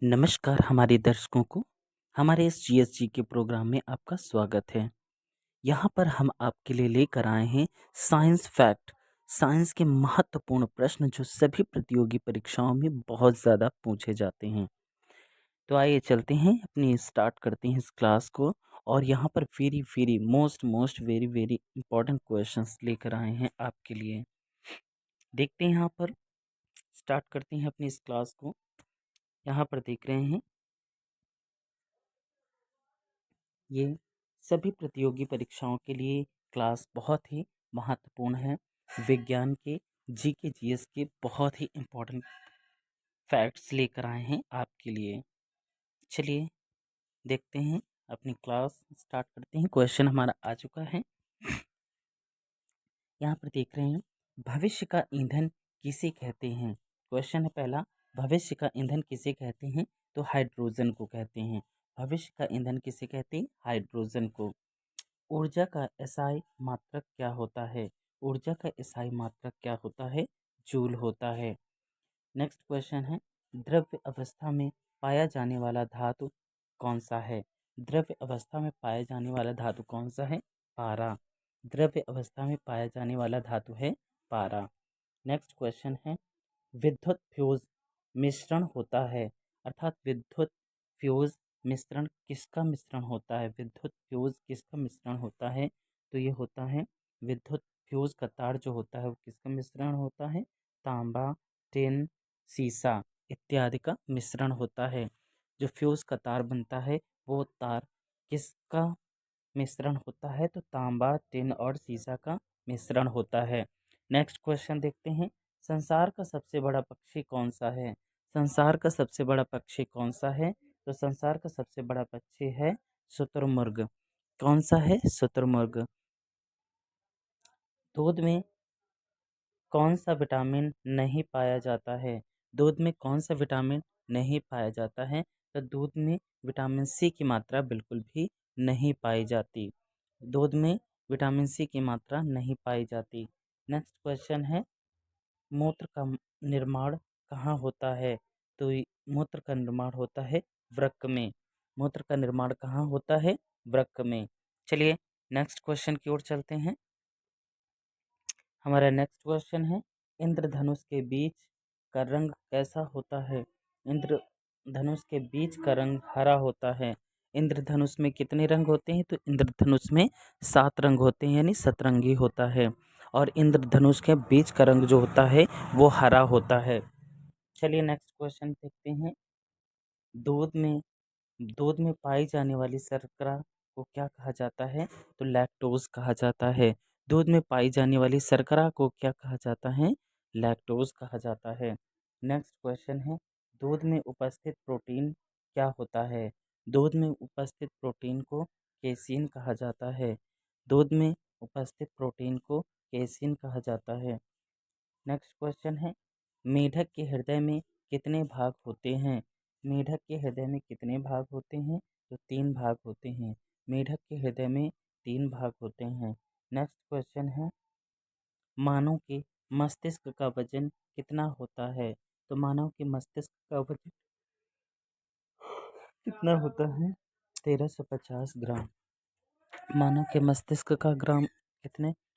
नमस्कार हमारे दर्शकों को हमारे इस जीएसजी के प्रोग्राम में आपका स्वागत है। यहाँ पर हम आपके लिए लेकर आए हैं साइंस फैक्ट। साइंस के महत्वपूर्ण प्रश्न जो सभी प्रतियोगी परीक्षाओं में बहुत ज़्यादा पूछे जाते हैं। तो आइए चलते हैं अपनी स्टार्ट करते हैं इस क्लास को। और यहाँ पर very very most very very important questions लेकर आए हैं आपके लिए। देखते हैं यहाँ पर स्टार्ट करते हैं अपनी इस क्लास को। यहाँ पर देख रहे हैं ये सभी प्रतियोगी परीक्षाओं के लिए क्लास बहुत ही महत्वपूर्ण है। विज्ञान के जीके जीएस के बहुत ही इम्पोर्टेंट फैक्ट्स लेकर आए हैं आपके लिए। चलिए देखते हैं, अपनी क्लास स्टार्ट करते हैं। क्वेश्चन हमारा आ चुका है। यहाँ पर देख रहे हैं, भविष्य का ईंधन किसे कहते हैं। क्वेश्चन है पहला, भविष्य का ईंधन किसे कहते हैं। तो हाइड्रोजन को कहते हैं। भविष्य का ईंधन किसे कहते हैं, हाइड्रोजन को। ऊर्जा का एसआई मात्रक क्या होता है। ऊर्जा का एसआई मात्रक क्या होता है, जूल होता है। नेक्स्ट क्वेश्चन है, द्रव्य अवस्था में पाया जाने वाला धातु कौन सा है। द्रव्य अवस्था में पाया जाने वाला धातु कौन सा है, पारा। द्रव्य अवस्था में पाया जाने वाला धातु है पारा। नेक्स्ट क्वेश्चन है, विद्युत फ्यूज मिश्रण होता है, अर्थात विद्युत फ्यूज मिश्रण किसका मिश्रण होता है। विद्युत फ्यूज किसका मिश्रण होता है, तो ये होता है विद्युत फ्यूज का तार जो होता है वो किसका मिश्रण होता है, तांबा, टिन, सीसा इत्यादि का मिश्रण होता है। जो फ्यूज का तार बनता है वो तार किसका मिश्रण होता है, तो तांबा, टिन और सीसा का मिश्रण होता है। नेक्स्ट क्वेश्चन देखते हैं, संसार का सबसे बड़ा पक्षी कौन सा है। संसार का सबसे बड़ा पक्षी कौन सा है, तो संसार का सबसे बड़ा पक्षी है शुतुरमुर्ग। कौन सा है, शुतुरमुर्ग। दूध में कौन सा विटामिन नहीं पाया जाता है। दूध में कौन सा विटामिन नहीं पाया जाता है, तो दूध में विटामिन सी की मात्रा बिल्कुल भी नहीं पाई जाती। दूध में विटामिन सी की मात्रा नहीं पाई जाती। नेक्स्ट क्वेश्चन है, मूत्र का निर्माण कहाँ होता है, तो मूत्र का निर्माण होता है वृक्क में। मूत्र का निर्माण कहाँ होता है, वृक्क में। चलिए नेक्स्ट क्वेश्चन की ओर चलते हैं। हमारा नेक्स्ट क्वेश्चन है, इंद्रधनुष के बीच का रंग कैसा होता है। इंद्रधनुष के बीच का रंग हरा होता है। इंद्रधनुष में कितने रंग होते हैं, तो इंद्रधनुष में 7 रंग होते हैं, यानी सतरंगी होता है। और इंद्रधनुष के बीच का रंग जो होता है वो हरा होता है। चलिए नेक्स्ट क्वेश्चन देखते हैं, दूध में दूध में पाई जाने वाली शर्करा को क्या कहा जाता है, तो लैक्टोज कहा जाता है। दूध में पाई जाने वाली शर्करा को क्या कहा जाता है, लैक्टोज कहा जाता है। नेक्स्ट क्वेश्चन है, दूध में उपस्थित प्रोटीन क्या होता है। दूध में उपस्थित प्रोटीन को केसीन कहा जाता है। दूध में उपस्थित प्रोटीन को केसीन कहा जाता है। नेक्स्ट क्वेश्चन है, मेढक के हृदय में कितने भाग होते हैं। मेढक के हृदय में कितने भाग होते हैं, तो 3 भाग होते हैं। मेढक के हृदय में 3 भाग होते हैं। नेक्स्ट क्वेश्चन है, मानव के मस्तिष्क का वजन कितना होता है, तो मानव के मस्तिष्क का वजन कितना होता है, 1350 ग्राम। मानव के मस्तिष्क का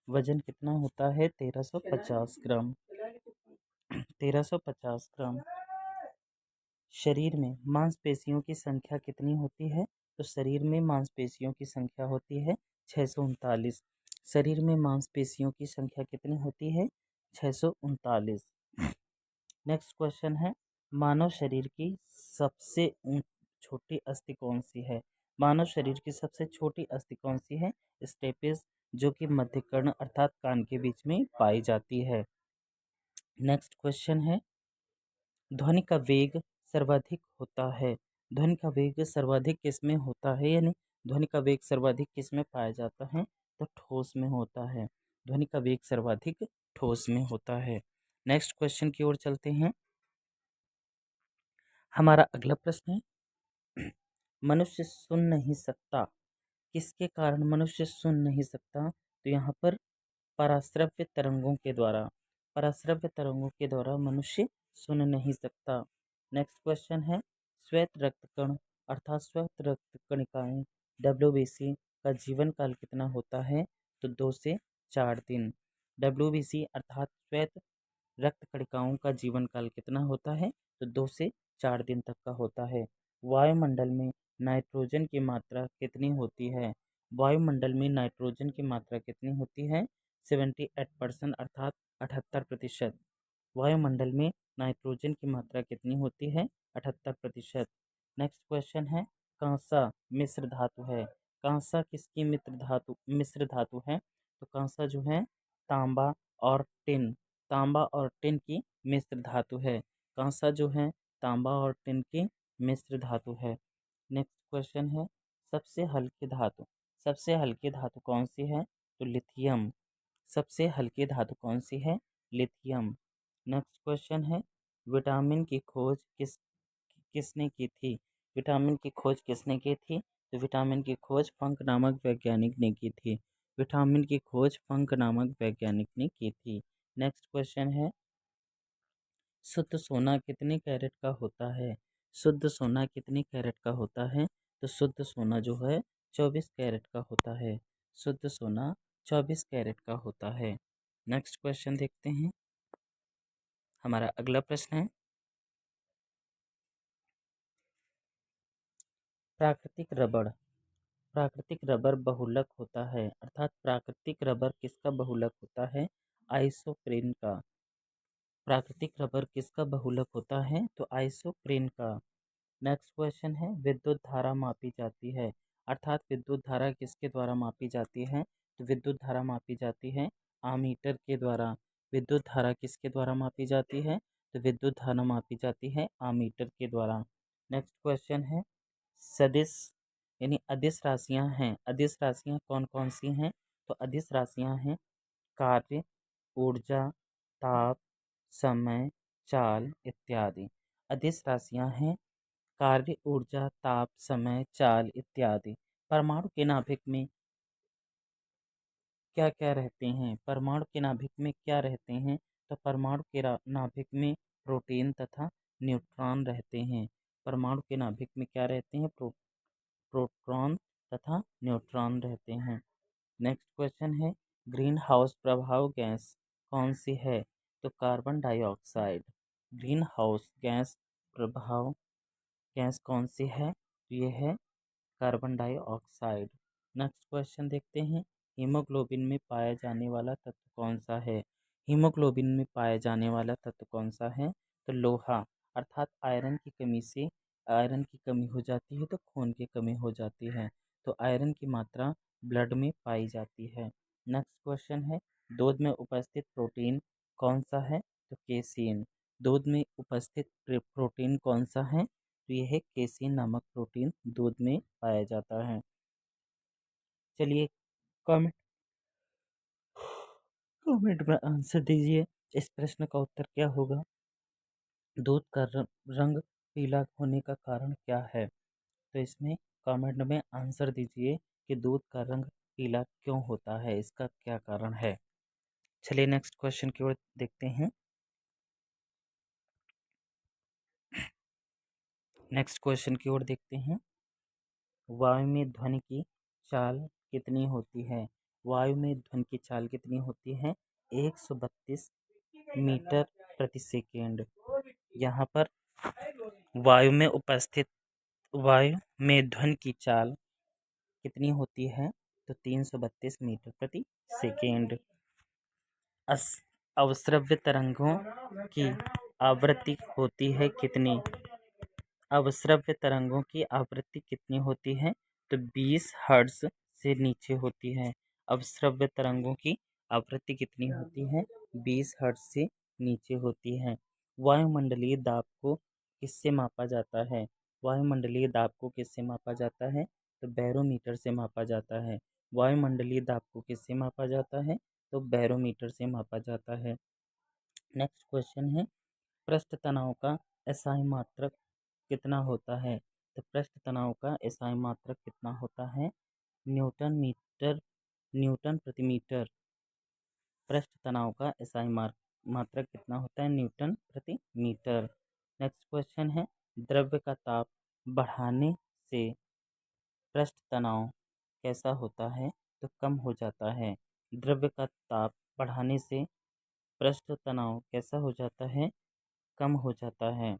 वजन कितना होता है, 1350 ग्राम। 1350 ग्राम। शरीर में मांसपेशियों की संख्या कितनी होती है, तो शरीर में मांसपेशियों की संख्या होती है 639। शरीर में मांसपेशियों की संख्या कितनी होती है, 639। नेक्स्ट क्वेश्चन है, मानव शरीर की सबसे छोटी अस्थि कौन सी है। मानव शरीर की सबसे छोटी अस्थि कौन सी है, स्टेपिस, जो कि मध्यकर्ण अर्थात कान के बीच में पाई जाती है। नेक्स्ट क्वेश्चन है, ध्वनि का वेग सर्वाधिक होता है। ध्वनि का वेग सर्वाधिक किसमें होता है, यानी ध्वनि का वेग सर्वाधिक किसमें पाया जाता है, तो ठोस में होता है। ध्वनि का वेग सर्वाधिक ठोस में होता है। नेक्स्ट क्वेश्चन की ओर चलते हैं। हमारा अगला प्रश्न है, मनुष्य सुन नहीं सकता, किसके कारण मनुष्य सुन नहीं सकता, तो यहाँ पर पराश्रव्य तरंगों के द्वारा। पराश्रव्य तरंगों के द्वारा मनुष्य सुन नहीं सकता। नेक्स्ट क्वेश्चन है, श्वेत रक्त कण अर्थात श्वेत रक्त कणिकाएं WBC का जीवन काल कितना होता है? तो 2 से 4 दिन। WBC अर्थात श्वेत रक्त कणिकाओं का जीवन काल कितना होता है? तो 2 से 4 दिन तक का होता है। वायुमंडल में नाइट्रोजन की मात्रा कितनी होती है? वायुमंडल में नाइट्रोजन की मात्रा कितनी होती है? 78% अर्थात 78%। वायुमंडल में नाइट्रोजन की मात्रा कितनी होती है? 78%। नेक्स्ट क्वेश्चन है, कांसा मिश्र धातु है। कांसा किसकी मिश्र धातु है? तो कांसा जो है तांबा और टिन की मिश्र धातु है। कांसा जो है तांबा और टिन की मिश्र धातु है। नेक्स्ट क्वेश्चन है, सबसे हल्की धातु कौन सी है? तो लिथियम। सबसे हल्की धातु कौन सी है? लिथियम। नेक्स्ट क्वेश्चन है, विटामिन की खोज किसने की थी? विटामिन की खोज किसने की थी? तो विटामिन की खोज फंक नामक वैज्ञानिक ने की थी। विटामिन की खोज फंक नामक वैज्ञानिक ने की थी। नेक्स्ट क्वेश्चन है, शुद्ध सोना कितने कैरेट का होता है? शुद्ध सोना कितने कैरेट का होता है? तो शुद्ध सोना जो है 24 कैरेट का होता है। शुद्ध सोना 24 कैरेट का होता है। नेक्स्ट क्वेश्चन देखते हैं। हमारा अगला प्रश्न है, प्राकृतिक रबड़ बहुलक होता है अर्थात प्राकृतिक रबर किसका बहुलक होता है? आइसोप्रीन का। प्राकृतिक रबर किसका बहुलक होता है? तो आइसोप्रीन का। नेक्स्ट क्वेश्चन है, विद्युत धारा मापी जाती है अर्थात विद्युत धारा किसके द्वारा मापी जाती है? तो विद्युत धारा मापी जाती है आमीटर के द्वारा। विद्युत धारा किसके द्वारा मापी जाती है? तो विद्युत धारा मापी जाती है आमीटर के द्वारा। नेक्स्ट क्वेश्चन है, सदिश यानी अदिश राशियां हैं। अदिश राशियां कौन कौन सी हैं? तो अदिश राशियां हैं कार्य, ऊर्जा, ताप, समय, चाल इत्यादि। अदिश राशियां हैं कार्य, ऊर्जा, ताप, समय, चाल इत्यादि। परमाणु के नाभिक में क्या क्या रहते हैं? परमाणु के नाभिक में क्या रहते हैं? तो परमाणु के नाभिक में प्रोटीन तथा न्यूट्रॉन रहते हैं। परमाणु के नाभिक में क्या रहते हैं? प्रोटॉन तथा न्यूट्रॉन रहते हैं। नेक्स्ट क्वेश्चन है, ग्रीन हाउस प्रभाव गैस कौन सी है? तो carbon dioxide. Green house gas प्रभाव गैस कौन सी है? तो ये है कार्बन डाइऑक्साइड। नेक्स्ट क्वेश्चन देखते हैं, हीमोग्लोबिन में पाया जाने वाला तत्व कौन सा है? हीमोग्लोबिन में पाया जाने वाला तत्व कौन सा है? तो लोहा अर्थात आयरन की कमी हो जाती है तो खून की कमी हो जाती है, तो आयरन की मात्रा ब्लड में पाई जाती है। नेक्स्ट क्वेश्चन है, दूध में उपस्थित प्रोटीन कौन सा है? तो केसीन। दूध में उपस्थित प्रोटीन कौन सा है? तो यह है केसीन नामक प्रोटीन दूध में पाया जाता है। चलिए कमेंट कमेंट में आंसर दीजिए, इस प्रश्न का उत्तर क्या होगा? दूध का रंग पीला होने का कारण क्या है? तो इसमें कमेंट में आंसर दीजिए कि दूध का रंग पीला क्यों होता है, इसका क्या कारण है। चलिए नेक्स्ट क्वेश्चन की ओर देखते हैं। नेक्स्ट क्वेश्चन की ओर देखते हैं, वायु में ध्वनि की चाल कितनी होती है? वायु में ध्वनि की चाल कितनी होती है? 132 मीटर प्रति सेकेंड। यहाँ पर वायु में उपस्थित वायु में ध्वनि की चाल कितनी होती है? तो 332 मीटर प्रति सेकेंड। अवश्रव्य तरंगों की आवृत्ति होती है कितनी? अवश्रव्य तरंगों की आवृत्ति कितनी होती है? तो 20 हर्ट्ज से नीचे होती है। अवश्रव्य तरंगों की आवृत्ति कितनी होती है? 20 हर्ट्ज से नीचे होती है। वायुमंडलीय दाब को किससे मापा जाता है? वायुमंडलीय दाब को किससे मापा जाता है? तो बैरोमीटर से मापा जाता है। वायुमंडलीय दाब को किससे मापा जाता है? तो बैरोमीटर से मापा जाता है। नेक्स्ट क्वेश्चन है, पृष्ठ तनाव का एसआई मात्रक कितना होता है? तो पृष्ठ तनाव का एसआई मात्रक कितना होता है? न्यूटन प्रति मीटर। पृष्ठ तनाव का एसआई मात्रक कितना होता है? न्यूटन प्रति मीटर। नेक्स्ट क्वेश्चन है, द्रव्य का ताप बढ़ाने से पृष्ठ तनाव कैसा होता है? तो कम हो जाता है। द्रव्य का ताप बढ़ाने से पृष्ठ तनाव कैसा हो जाता है? कम हो जाता है।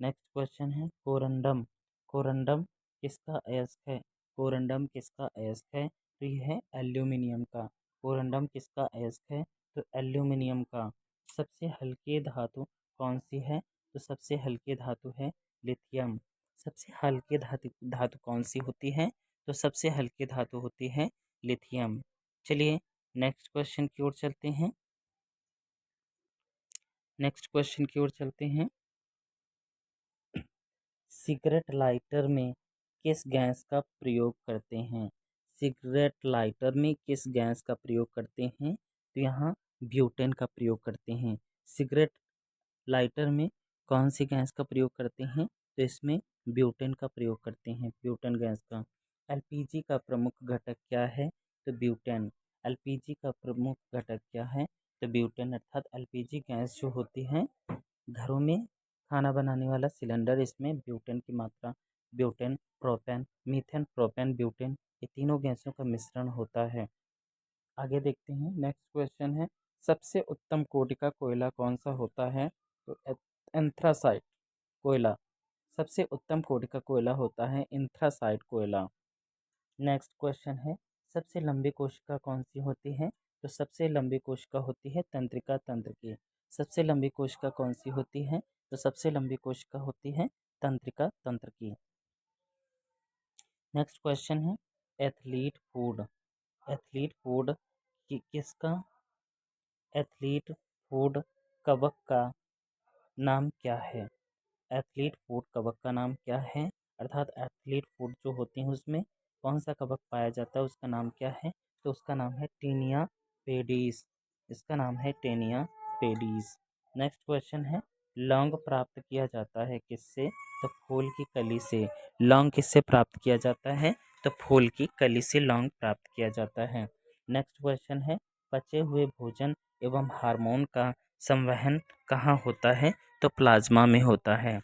नेक्स्ट क्वेश्चन है कोरंडम। कोरंडम किसका अयस्क है? कोरंडम किसका अयस्क है? तो यह है एल्यूमिनियम का। कोरंडम किसका अयस्क है? तो एल्यूमिनियम का। सबसे हल्की धातु कौन सी है? तो सबसे हल्की धातु है लिथियम। सबसे हल्की धातु धातु कौन सी होती है? तो सबसे हल्की धातु होती है लिथियम। चलिए नेक्स्ट क्वेश्चन की ओर चलते हैं। नेक्स्ट क्वेश्चन की ओर चलते हैं। सिगरेट लाइटर में किस गैस का प्रयोग करते हैं? सिगरेट लाइटर में किस गैस का प्रयोग करते हैं? तो यहाँ ब्यूटेन का प्रयोग करते हैं। सिगरेट लाइटर में कौन सी गैस का प्रयोग करते हैं? तो इसमें ब्यूटेन का प्रयोग करते हैं, ब्यूटेन गैस का। एलपीजी का प्रमुख घटक क्या है? तो ब्यूटेन। एलपीजी का प्रमुख घटक क्या है? तो ब्यूटेन, अर्थात एलपीजी गैस जो होती है घरों में खाना बनाने वाला सिलेंडर, इसमें ब्यूटेन की मात्रा, butane, propane, methane, propane, butane, ये तीनों गैसों का मिश्रण होता है। आगे देखते हैं। नेक्स्ट क्वेश्चन है सबसे उत्तम कोटि का कोयला कौन सा होता है? तो एंथ्रासाइट कोयला सबसे उत्तम कोटि का कोयला होता है एंथ्रासाइट कोयला। नेक्स्ट क्वेश्चन है सबसे लंबी कोशिका कौन सी होती है? तो सबसे लंबी कोशिका होती है तंत्रिका तंत्र की। सबसे लंबी कोशिका कौन सी होती है? तो सबसे लंबी कोशिका होती है तंत्रिका तंत्र की। नेक्स्ट क्वेश्चन है एथलीट फूड। एथलीट फूड किसका? एथलीट फूड कवक का नाम क्या है? एथलीट फूड कवक का नाम क्या है? अर्थात एथलीट फूड जो होती हैं उसमें कौन सा कवक पाया जाता है, उसका नाम क्या है? तो उसका नाम है टेनिया पेडीज। इसका नाम है टेनिया पेडीज। नेक्स्ट क्वेश्चन है लौंग प्राप्त किया जाता है किससे? तो फूल की कली से। लौंग किससे प्राप्त किया जाता है? तो फूल की कली से लौंग प्राप्त किया जाता है। नेक्स्ट क्वेश्चन है पचे हुए भोजन एवं हार्मोन का संवहन कहाँ होता है? तो प्लाज्मा में होता है।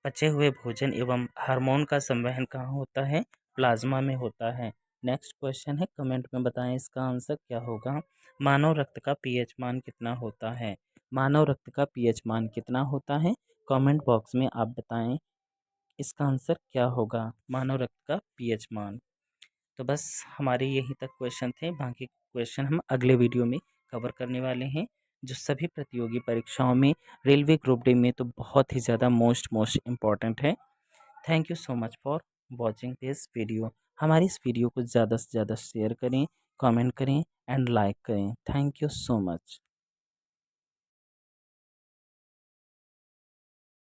पचे हुए भोजन एवं हार्मोन का संवहन कहाँ होता है? प्लाज्मा में होता है। नेक्स्ट क्वेश्चन है कमेंट में बताएं इसका आंसर क्या होगा। मानव रक्त का पीएच मान कितना होता है? मानव रक्त का पीएच मान कितना होता है? कमेंट बॉक्स में आप बताएं इसका आंसर क्या होगा, मानव रक्त का पीएच मान। तो बस हमारे यहीं तक क्वेश्चन थे, बाकी क्वेश्चन हम अगले वीडियो में कवर करने वाले हैं, जो सभी प्रतियोगी परीक्षाओं में, रेलवे ग्रुप डी में तो बहुत ही ज़्यादा मोस्ट इम्पॉर्टेंट है। Thank you so much for watching this video. हमारी इस वीडियो को ज़्यादा से ज़्यादा शेयर करें, कमेंट करें एंड लाइक करें। Thank you so much.